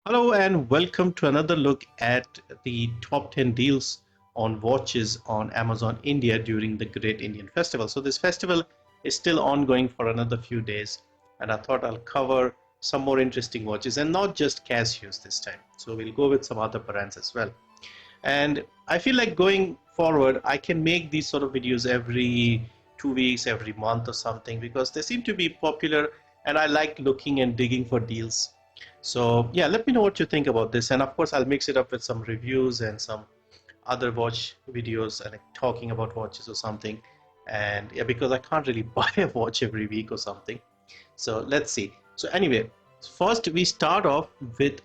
Hello and welcome to another look at the top 10 deals on watches on Amazon India during the Great Indian Festival. So this festival is still ongoing for another few days, and I thought I'll cover some more interesting watches and not just Casios this time. So we'll go with some other brands as well. And I feel like going forward, I can make these sort of videos every 2 weeks, every month or something because they seem to be popular and I like looking and digging for deals. So yeah, let me know what you think about this, and of course I'll mix it up with some reviews and some other watch videos and like talking about watches or something. And yeah, because I can't really buy a watch every week or something. So let's see. So anyway, first we start off with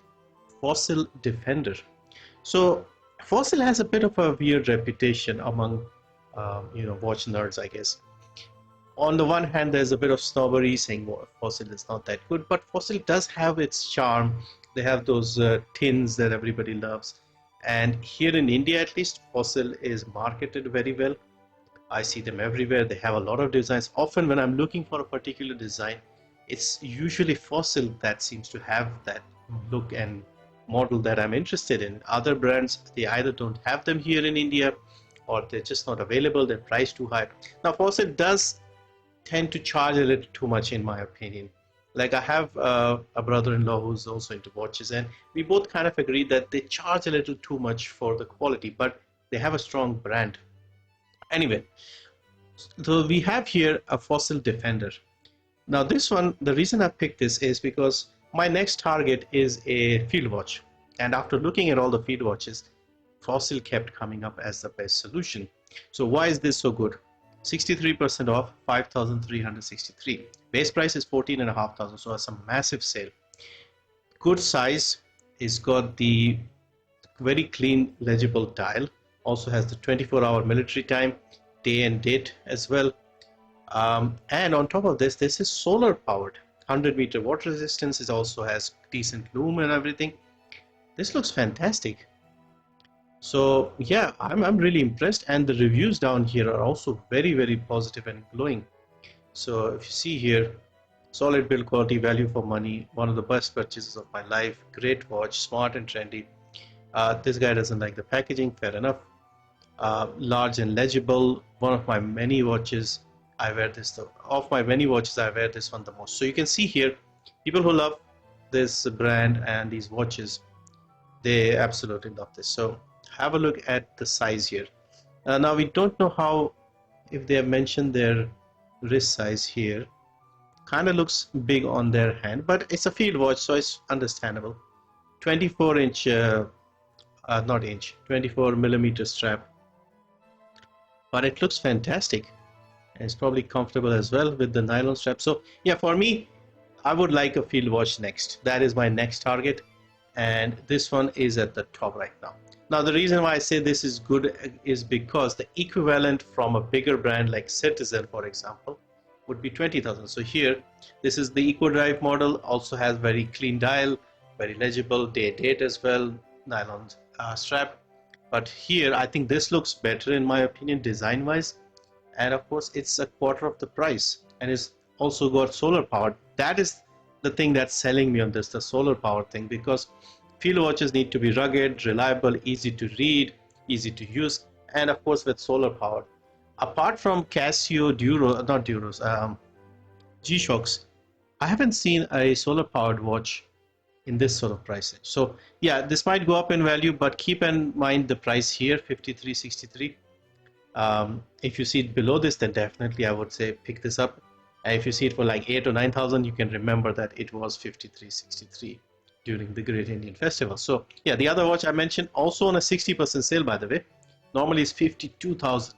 Fossil Defender. So Fossil has a bit of a weird reputation among watch nerds, I guess. On the one hand, there's a bit of snobbery saying Fossil is not that good, but Fossil does have its charm. They have those tins that everybody loves, and here in India at least, Fossil is marketed very well. I see them everywhere. They have a lot of designs. Often when I'm looking for a particular design, it's usually Fossil that seems to have that look and model that I'm interested in. Other brands, they either don't have them here in India or they're just not available, they're priced too high. Now Fossil does tend to charge a little too much in my opinion. Like I have a brother-in-law who's also into watches, and we both kind of agree that they charge a little too much for the quality, but they have a strong brand. Anyway, so we have here a Fossil Defender. Now this one, the reason I picked this is because my next target is a field watch, and after looking at all the field watches, Fossil kept coming up as the best solution. So why is this so good? 63% off, 5,363. Base price is 14,500, so it's a massive sale. Good size. It's got the very clean legible dial. Also has the 24-hour military time, day and date as well. And on top of this, this is solar powered. 100-meter water resistance. It also has decent lume and everything. This looks fantastic. So yeah, I'm really impressed, and the reviews down here are also very positive and glowing. So if you see here, solid build quality, value for money, one of the best purchases of my life, great watch, smart and trendy. This guy doesn't like the packaging, fair enough. Large and legible, one of my many watches. I wear this though. Of my many watches, I wear this one the most. So you can see here, people who love this brand and these watches, they absolutely love this. So have a look at the size here. Now we don't know how, if they have mentioned their wrist size here. Kind of looks big on their hand, but it's a field watch, so it's understandable. 24 inch, not inch, 24 millimeter strap, but it looks fantastic. And it's probably comfortable as well with the nylon strap. So yeah, for me, I would like a field watch next. That is my next target, and this one is at the top right now. Now the reason why I say this is good is because the equivalent from a bigger brand like Citizen, for example, would be 20,000. So here, this is the Eco Drive model, also has very clean dial, very legible, day date as well, nylon strap. But here, I think this looks better in my opinion, design wise. And of course, it's a quarter of the price, and it's also got solar powered. That is the thing that's selling me on this, the solar power thing, because field watches need to be rugged, reliable, easy to read, easy to use, and of course with solar powered. Apart from Casio G-Shocks, I haven't seen a solar powered watch in this sort of price range. So yeah, this might go up in value, but keep in mind the price here, 53.63. If you see it below this, then definitely I would say pick this up. And if you see it for like 8 or 9,000, you can remember that it was 53.63 during the Great Indian Festival. So yeah, the other watch I mentioned also on a 60% sale, by the way. Normally it's 52,000.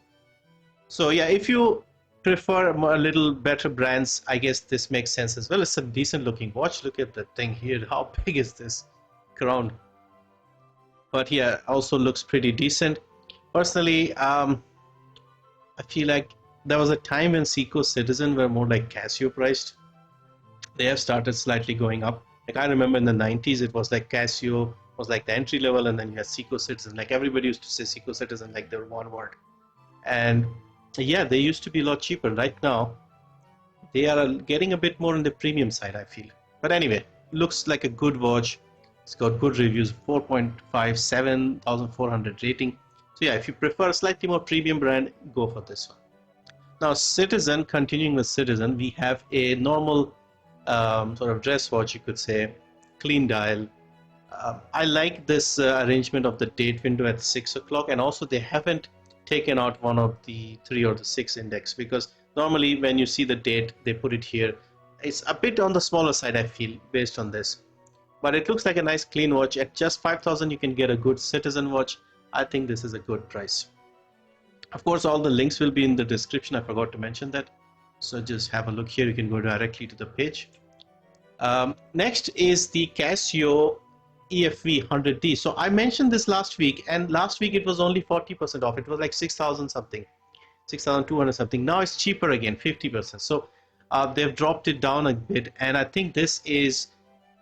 So yeah, if you prefer a little better brands, I guess this makes sense as well. It's a decent looking watch. Look at the thing here. How big is this crown? But yeah, also looks pretty decent. Personally, I feel like there was a time when Seiko Citizen were more like Casio priced. They have started slightly going up. Like I remember in the 90s, it was like Casio was like the entry level, and then you had Seiko Citizen. Like everybody used to say Seiko Citizen like they were one word. And yeah, they used to be a lot cheaper. Right now, they are getting a bit more on the premium side, I feel. But anyway, looks like a good watch. It's got good reviews, 4.5, 7,400 rating. So yeah, if you prefer a slightly more premium brand, go for this one. Now Citizen, continuing with Citizen, we have a normal sort of dress watch, you could say, clean dial. I like this arrangement of the date window at 6 o'clock, and also they haven't taken out one of the 3 or the 6 index, because normally when you see the date, they put it here. It's a bit on the smaller side, I feel, based on this. But it looks like a nice clean watch. At just 5,000, you can get a good Citizen watch. I think this is a good price. Of course, all the links will be in the description. I forgot to mention that. So just have a look here. You can go directly to the page. Next is the Casio EFV 100D. So I mentioned this last week, and last week it was only 40% off. It was like 6,000 something, 6,200 something. Now it's cheaper again, 50%. So they've dropped it down a bit, and I think this is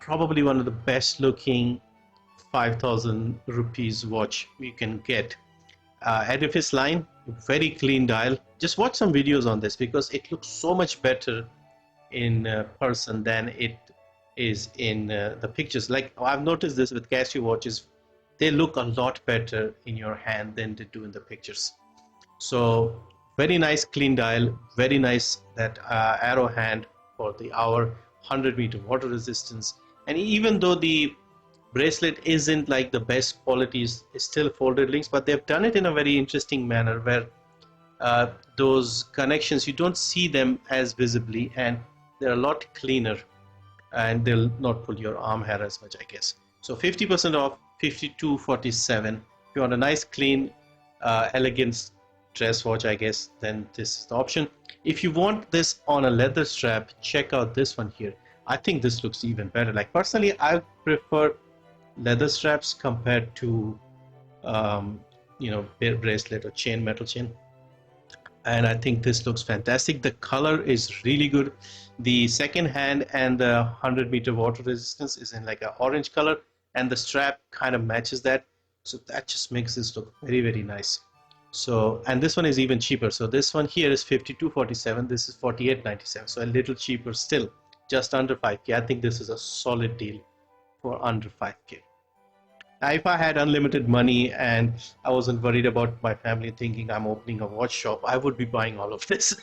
probably one of the best looking 5,000 rupees watch you can get. Edifice line, very clean dial. Just watch some videos on this because it looks so much better in person than it is in the pictures. Like I've noticed this with Casio watches, they look a lot better in your hand than they do in the pictures. So very nice clean dial, very nice that arrow hand for the hour, 100 meter water resistance. And even though the bracelet isn't like the best quality, it's still folded links, but they've done it in a very interesting manner where those connections, you don't see them as visibly, and they're a lot cleaner, and they'll not pull your arm hair as much, I guess. So 50% off, 52.47. If you want a nice clean elegant dress watch, I guess, then this is the option. If you want this on a leather strap, check out this one here. I think this looks even better. Like personally, I prefer leather straps compared to bracelet or chain, metal chain. And I think this looks fantastic. The color is really good. The second hand and the 100 meter water resistance is in like an orange color, and the strap kind of matches that. So that just makes this look very, very nice. So, and this one is even cheaper. So this one here is 52.47. This is 48.97. So a little cheaper still, just under 5K. I think this is a solid deal for under 5K. Now, if I had unlimited money and I wasn't worried about my family thinking I'm opening a watch shop, I would be buying all of this.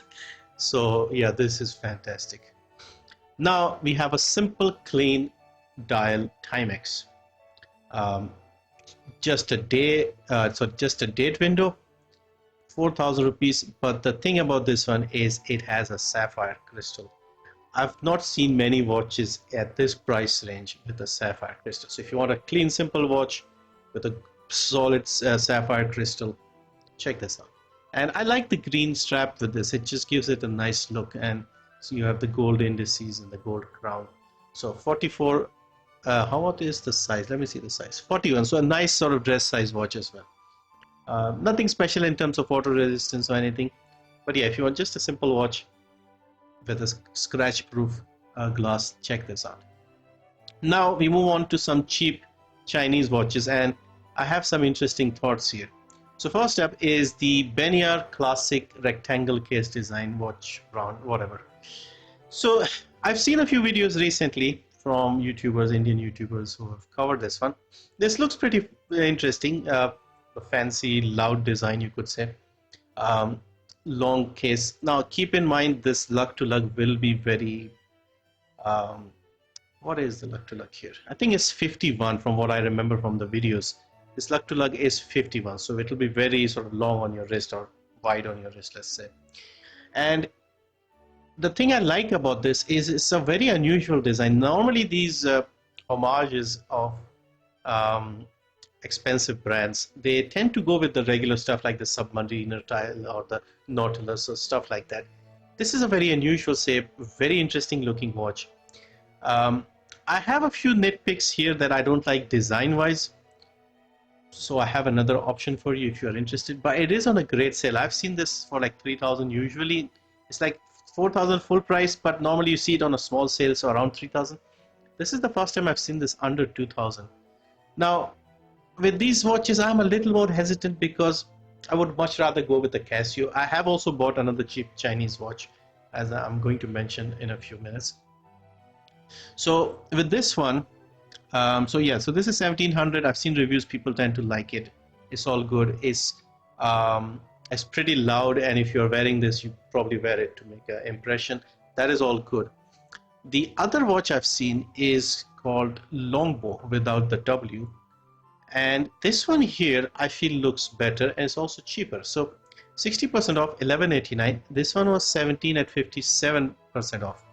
So yeah, this is fantastic. Now we have a simple clean dial Timex. Just a day, just a date window, 4,000 rupees. But the thing about this one is it has a sapphire crystal. I've not seen many watches at this price range with a sapphire crystal. So if you want a clean, simple watch with a solid sapphire crystal, check this out. And I like the green strap with this. It just gives it a nice look. And so you have the gold indices and the gold crown. So 44, how what is the size? Let me see the size. 41, so a nice sort of dress size watch as well. Nothing special in terms of water resistance or anything. But yeah, if you want just a simple watch with a scratch proof glass, check this out. Now we move on to some cheap Chinese watches, and I have some interesting thoughts here. So first up is the Benyar classic rectangle case design watch, round whatever. So I've seen a few videos recently from YouTubers, Indian YouTubers who have covered this one. This looks pretty interesting, a fancy loud design, you could say. Long case. Now keep in mind this lug to lug will be very what is the lug to lug here? I think it's 51 from what I remember from the videos. This lug to lug is 51, so it will be very sort of long on your wrist, or wide on your wrist, let's say. And the thing I like about this is it's a very unusual design. Normally these homages of expensive brands, they tend to go with the regular stuff like the Submariner tile or the Nautilus or stuff like that. This is a very unusual shape, very interesting looking watch. I have a few nitpicks here that I don't like design wise, so I have another option for you if you are interested, but it is on a great sale. I've seen this for like 3,000. Usually it's like 4,000 full price, but normally you see it on a small sale, so around 3,000. This is the first time I've seen this under 2,000. Now with these watches, I'm a little more hesitant because I would much rather go with the Casio. I have also bought another cheap Chinese watch, as I'm going to mention in a few minutes. So with this one, So yeah, so this is 1700. I've seen reviews, people tend to like it. It's all good. Um, it's pretty loud, and if you're wearing this, you probably wear it to make an impression. That is all good. The other watch I've seen is called Longbo without the W, and this one here I feel looks better and it's also cheaper. So 60% off, 1189. This one was 17 at 57% off.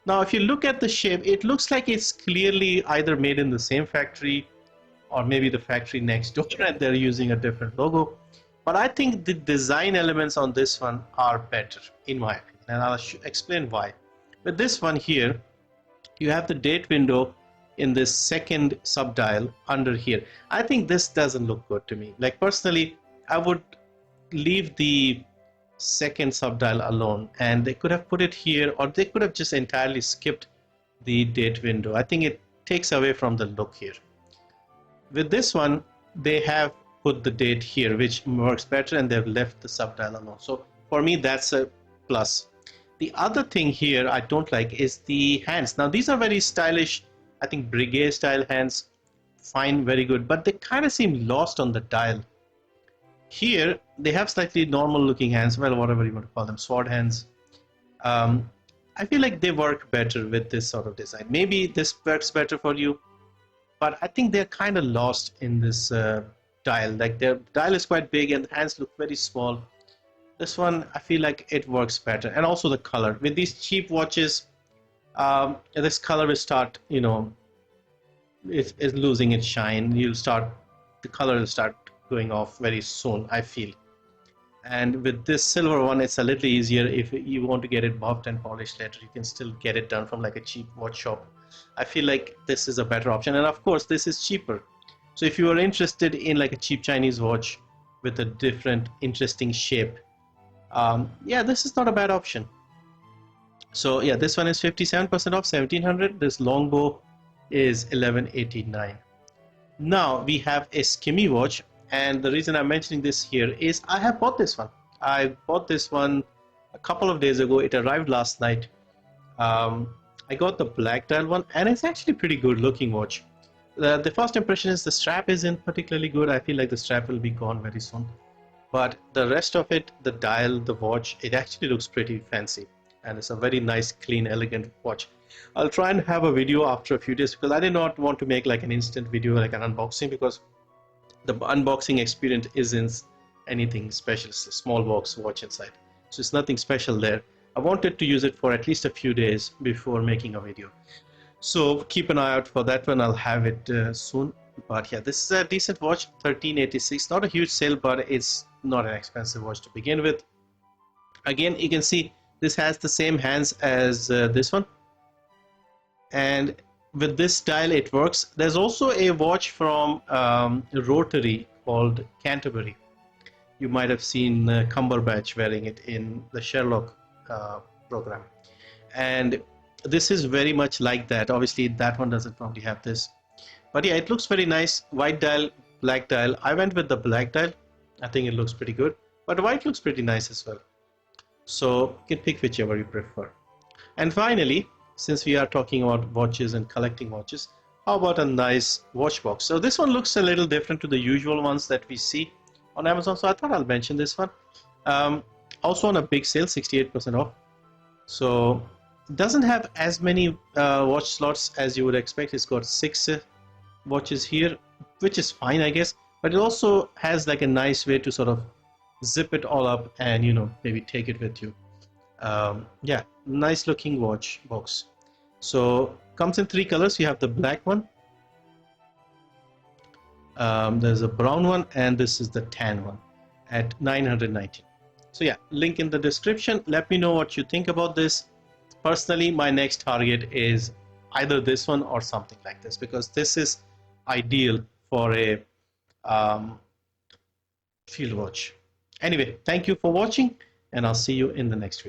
Now, if you look at the shape, it looks like it's clearly either made in the same factory or maybe the factory next door and they're using a different logo. But I think the design elements on this one are better, in my opinion, and I'll explain why. With this one here, you have the date window in this second subdial under here. I think this doesn't look good to me. Like personally, I would leave the second subdial alone, and they could have put it here, or they could have just entirely skipped the date window. I think it takes away from the look here. With this one, they have put the date here, which works better, and they've left the subdial alone. So for me, that's a plus. The other thing here I don't like is the hands. Now these are very stylish, I think brigade style hands, fine, very good, but they kind of seem lost on the dial. Here they have slightly normal looking hands, well, whatever you want to call them, sword hands. I feel like they work better with this sort of design. Maybe this works better for you, but I think they're kind of lost in this dial. Like their dial is quite big and the hands look very small. This one, I feel like it works better. And also the color. With these cheap watches, this color will start, you know, it's losing its shine. The color will start going off very soon, I feel. And with this silver one, it's a little easier. If you want to get it buffed and polished later, you can still get it done from like a cheap watch shop. I feel like this is a better option, and of course this is cheaper. So if you are interested in like a cheap Chinese watch with a different interesting shape, yeah, this is not a bad option. So yeah, this one is 57% off, 1700. This Longbo is 1189. Now we have a Skmei watch, and the reason I'm mentioning this here is I have bought this one. I bought this one a couple of days ago. It arrived last night. I got the black dial one, and it's actually pretty good looking watch. The first impression is the strap isn't particularly good. I feel like the strap will be gone very soon. But the rest of it, the dial, the watch, it actually looks pretty fancy. And it's a very nice, clean, elegant watch. I'll try and have a video after a few days because I did not want to make like an instant video, like an unboxing, because the unboxing experience isn't anything special. It's a small box watch inside. So it's nothing special there. I wanted to use it for at least a few days before making a video. So keep an eye out for that one. I'll have it soon. But yeah, this is a decent watch, 1386. Not a huge sale, but it's not an expensive watch to begin with. Again, you can see this has the same hands as this one. And with this dial, it works. There's also a watch from Rotary called Canterbury. You might have seen Cumberbatch wearing it in the Sherlock program. And this is very much like that. Obviously, that one doesn't probably have this. But yeah, it looks very nice. White dial, black dial. I went with the black dial. I think it looks pretty good. But white looks pretty nice as well. So you can pick whichever you prefer. And finally, since we are talking about watches and collecting watches, how about a nice watch box? So this one looks a little different to the usual ones that we see on Amazon. So I thought I'll mention this one. Also on a big sale, 68% off. So it doesn't have as many watch slots as you would expect. It's got 6 watches here, which is fine, I guess. But it also has like a nice way to sort of zip it all up and, you know, maybe take it with you. Yeah, nice looking watch box. So comes in 3 colors. You have the black one, there's a brown one, and this is the tan one at 919. So yeah, link in the description. Let me know what you think about this. Personally, my next target is either this one or something like this, because this is ideal for a field watch. Anyway, thank you for watching, and I'll see you in the next video.